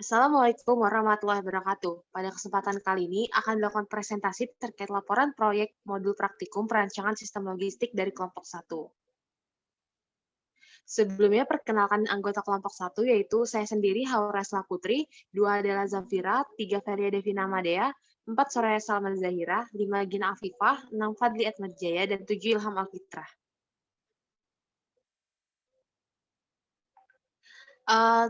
Assalamualaikum warahmatullahi wabarakatuh. Pada kesempatan kali ini akan dilakukan presentasi terkait laporan proyek modul praktikum perancangan sistem logistik dari kelompok 1. Sebelumnya perkenalkan anggota kelompok 1 yaitu saya sendiri Haura Putri, 2 adalah Zafira, 3 Feria Devina Madea, 4 Soraya Salman Zahira, 5 Gina Afifah, 6 Fadli Atmajaya, dan 7 Ilham Alfitrah.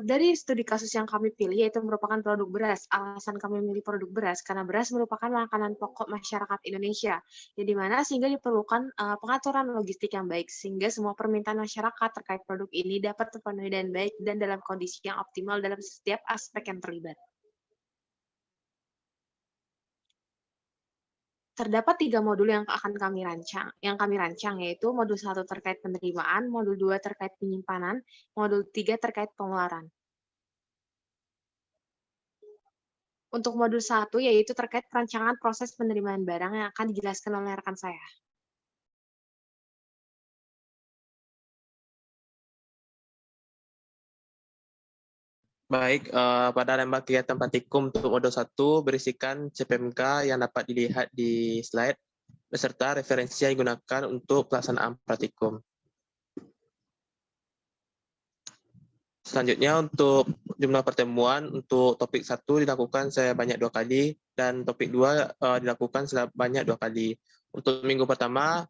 Dari studi kasus yang kami pilih, yaitu merupakan produk beras. Alasan kami memilih produk beras, karena beras merupakan makanan pokok masyarakat Indonesia, yang dimana sehingga diperlukan pengaturan logistik yang baik, sehingga semua permintaan masyarakat terkait produk ini dapat terpenuhi dengan baik dan dalam kondisi yang optimal dalam setiap aspek yang terlibat. Terdapat 3 modul yang kami rancang, yaitu modul 1 terkait penerimaan, modul 2 terkait penyimpanan, modul 3 terkait pengeluaran. Untuk modul 1, yaitu terkait perancangan proses penerimaan barang yang akan dijelaskan oleh rekan saya. Baik, pada lembar kegiatan praktikum untuk modul 1 berisikan CPMK yang dapat dilihat di slide, beserta referensi yang digunakan untuk pelaksanaan praktikum. Selanjutnya untuk jumlah pertemuan, untuk topik 1 dilakukan sebanyak 2 kali, dan topik 2 dilakukan sebanyak 2 kali. Untuk minggu pertama,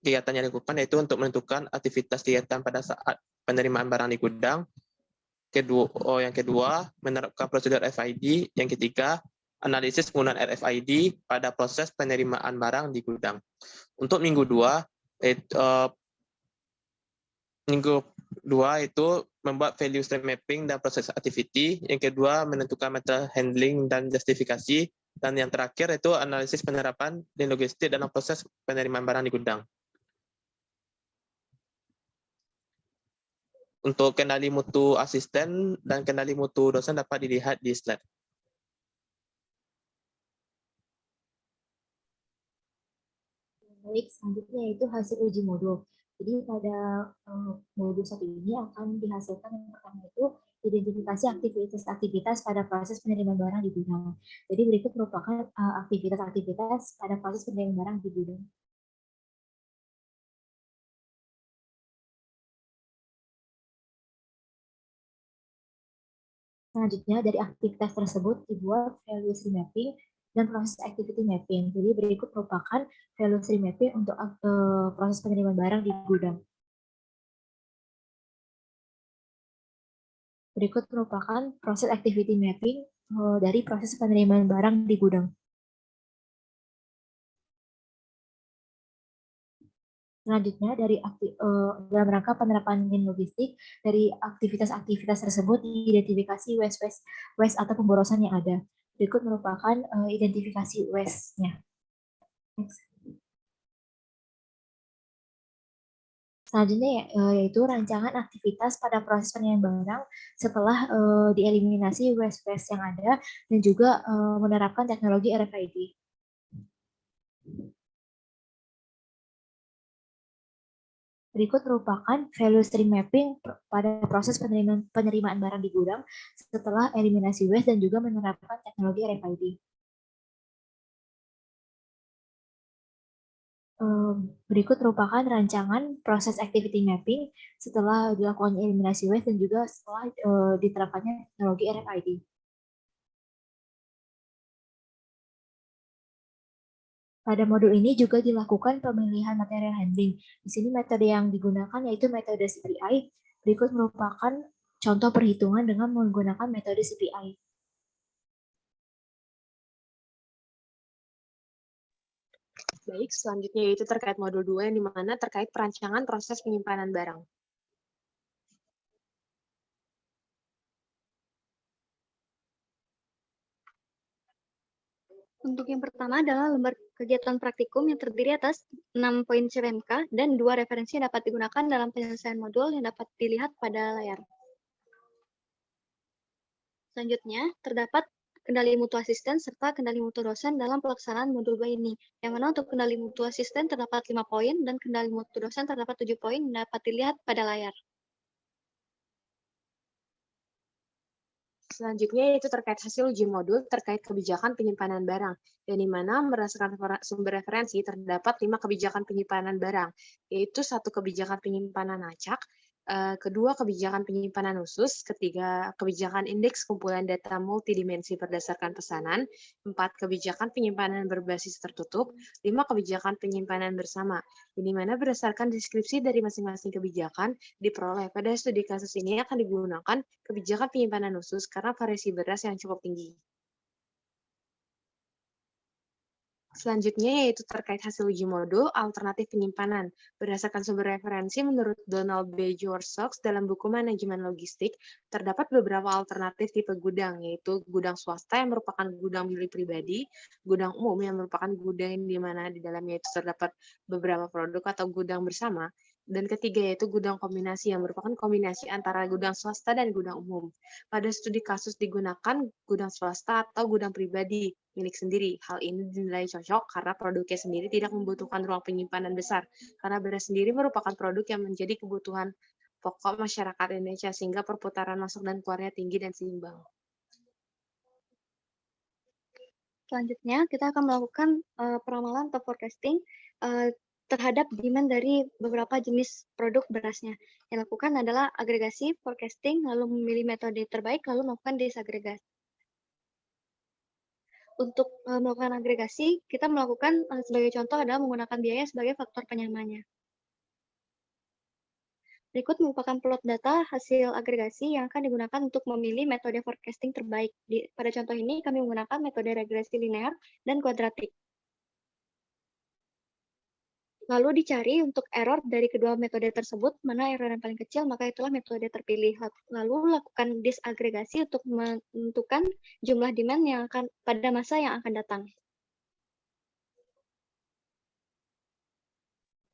kegiatan yang dilakukan yaitu untuk menentukan aktivitas kegiatan pada saat penerimaan barang di gudang. Yang kedua, menerapkan prosedur RFID. Yang ketiga, analisis penggunaan RFID pada proses penerimaan barang di gudang. Untuk minggu 2 itu membuat value stream mapping dan proses activity. Yang kedua, menentukan material handling dan justifikasi. Dan yang terakhir itu analisis penerapan dan logistik dalam proses penerimaan barang di gudang. Untuk kendali mutu asisten dan kendali mutu dosen dapat dilihat di slide. Baik, selanjutnya yaitu hasil uji modul. Jadi pada modul 1 ini akan dihasilkan yang pertama itu identifikasi aktivitas-aktivitas pada proses penerimaan barang di gudang. Jadi berikut merupakan aktivitas-aktivitas pada proses penerimaan barang di gudang. Selanjutnya, dari aktivitas tersebut dibuat value stream mapping dan proses activity mapping. Jadi berikut merupakan value stream mapping untuk proses penerimaan barang di gudang. Berikut merupakan proses activity mapping dari proses penerimaan barang di gudang. Selanjutnya, dalam rangka penerapan lean logistik, dari aktivitas-aktivitas tersebut diidentifikasi waste atau pemborosan yang ada. Berikut merupakan identifikasi waste-nya. Selanjutnya yaitu rancangan aktivitas pada proses penerimaan barang setelah dieliminasi waste yang ada dan juga menerapkan teknologi RFID. Berikut merupakan value stream mapping pada proses penerimaan barang di gudang setelah eliminasi waste dan juga menerapkan teknologi RFID. Berikut merupakan rancangan proses activity mapping setelah dilakukan eliminasi waste dan juga setelah diterapkannya teknologi RFID. Pada modul ini juga dilakukan pemilihan material handling. Di sini metode yang digunakan yaitu metode CPI. Berikut merupakan contoh perhitungan dengan menggunakan metode CPI. Baik, selanjutnya yaitu terkait modul 2 yang dimana terkait perancangan proses penyimpanan barang. Untuk yang pertama adalah lembar kegiatan praktikum yang terdiri atas 6 poin CPMK dan 2 referensi yang dapat digunakan dalam penyelesaian modul yang dapat dilihat pada layar. Selanjutnya, terdapat kendali mutu asisten serta kendali mutu dosen dalam pelaksanaan modul 2 ini. Yang mana untuk kendali mutu asisten terdapat 5 poin dan kendali mutu dosen terdapat 7 poin yang dapat dilihat pada layar. Selanjutnya yaitu terkait hasil uji modul terkait kebijakan penyimpanan barang, yang di mana berdasarkan sumber referensi terdapat 5 kebijakan penyimpanan barang, yaitu 1 kebijakan penyimpanan acak, kedua kebijakan penyimpanan khusus, ketiga kebijakan indeks kumpulan data multidimensi berdasarkan pesanan, 4 kebijakan penyimpanan berbasis tertutup, 5 kebijakan penyimpanan bersama, di mana berdasarkan deskripsi dari masing-masing kebijakan diperoleh. Pada studi kasus ini akan digunakan kebijakan penyimpanan khusus karena variasi beras yang cukup tinggi. Selanjutnya yaitu terkait hasil uji modul alternatif penyimpanan. Berdasarkan sumber referensi menurut Donald B. George dalam buku Manajemen Logistik, terdapat beberapa alternatif tipe gudang, yaitu gudang swasta yang merupakan gudang milik pribadi, gudang umum yang merupakan gudang di mana di dalamnya itu terdapat beberapa produk atau gudang bersama, dan ketiga yaitu gudang kombinasi yang merupakan kombinasi antara gudang swasta dan gudang umum. Pada studi kasus digunakan gudang swasta atau gudang pribadi milik sendiri. Hal ini dinilai cocok karena produknya sendiri tidak membutuhkan ruang penyimpanan besar, karena beras sendiri merupakan produk yang menjadi kebutuhan pokok masyarakat Indonesia, sehingga perputaran masuk dan keluarnya tinggi dan seimbang. Selanjutnya, kita akan melakukan peramalan atau forecasting terhadap demand dari beberapa jenis produk berasnya. Yang dilakukan adalah agregasi, forecasting, lalu memilih metode terbaik, lalu melakukan disagregasi. Untuk melakukan agregasi, kita melakukan sebagai contoh adalah menggunakan biaya sebagai faktor penyamannya. Berikut merupakan plot data hasil agregasi yang akan digunakan untuk memilih metode forecasting terbaik. Pada contoh ini, kami menggunakan metode regresi linear dan kuadratik. Lalu dicari untuk error dari kedua metode tersebut, mana error yang paling kecil, maka itulah metode terpilih. Lalu lakukan disagregasi untuk menentukan jumlah demand yang akan pada masa yang akan datang.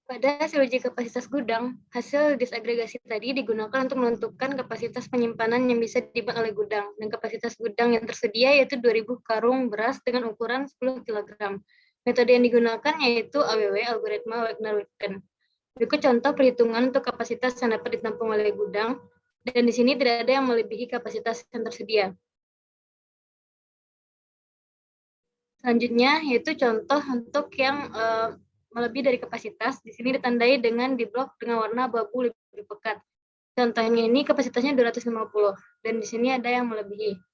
Pada hasil uji kapasitas gudang, hasil disagregasi tadi digunakan untuk menentukan kapasitas penyimpanan yang bisa dibuat oleh gudang, dan kapasitas gudang yang tersedia yaitu 2.000 karung beras dengan ukuran 10 kg. Metode yang digunakan yaitu AWW, algoritma Wagner-Witten. Berikut contoh perhitungan untuk kapasitas yang dapat ditampung oleh gudang, dan di sini tidak ada yang melebihi kapasitas yang tersedia. Selanjutnya yaitu contoh untuk yang melebihi dari kapasitas. Di sini ditandai dengan di blok dengan warna abu-abu lebih pekat. Contohnya ini kapasitasnya 250, dan di sini ada yang melebihi.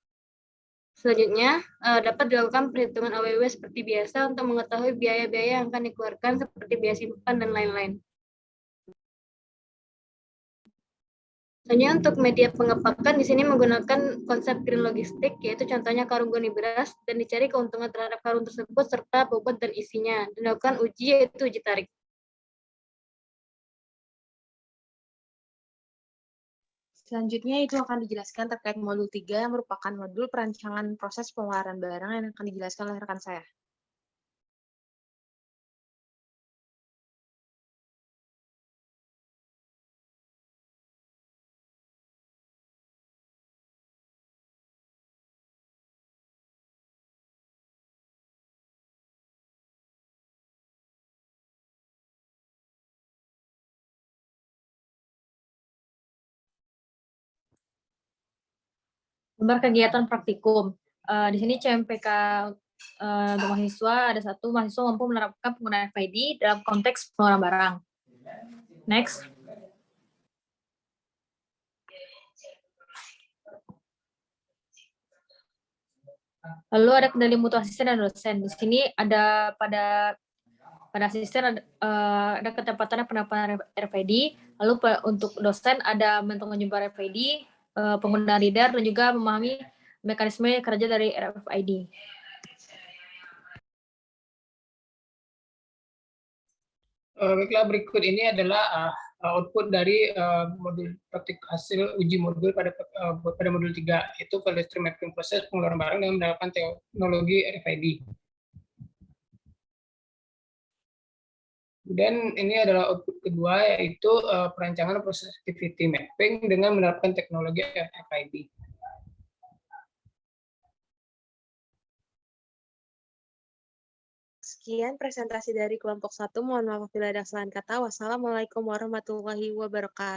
Selanjutnya, dapat dilakukan perhitungan AWW seperti biasa untuk mengetahui biaya-biaya yang akan dikeluarkan seperti biaya simpan dan lain-lain. Selanjutnya untuk media pengepakan di sini menggunakan konsep green logistik, yaitu contohnya karung goni beras, dan dicari keuntungan terhadap karung tersebut serta bobot dan isinya. Dan dilakukan uji yaitu uji tarik. Selanjutnya itu akan dijelaskan terkait modul 3 yang merupakan modul perancangan proses pengolahan barang yang akan dijelaskan oleh rekan saya. Gambar kegiatan praktikum. Di sini CMPK untuk mahasiswa ada 1 mahasiswa mampu menerapkan penggunaan RFID dalam konteks pengelolaan barang. Next. Lalu ada kendali mutu asisten dan dosen. Di sini ada pada asisten ada ketepatannya penerapan RFID. Lalu untuk dosen ada menentukan jumlah RFID, penggunaan reader, dan juga memahami mekanisme kerja dari RFID. Baiklah, berikut ini adalah output dari modul praktik hasil uji modul pada modul 3, yaitu value stream mapping proses pengeluaran barang dengan menggunakan teknologi RFID. Dan ini adalah output kedua, yaitu perancangan proses activity mapping dengan menerapkan teknologi RFID. Sekian presentasi dari kelompok 1. Mohon maaf apabila ada kesalahan kata. Wassalamualaikum warahmatullahi wabarakatuh.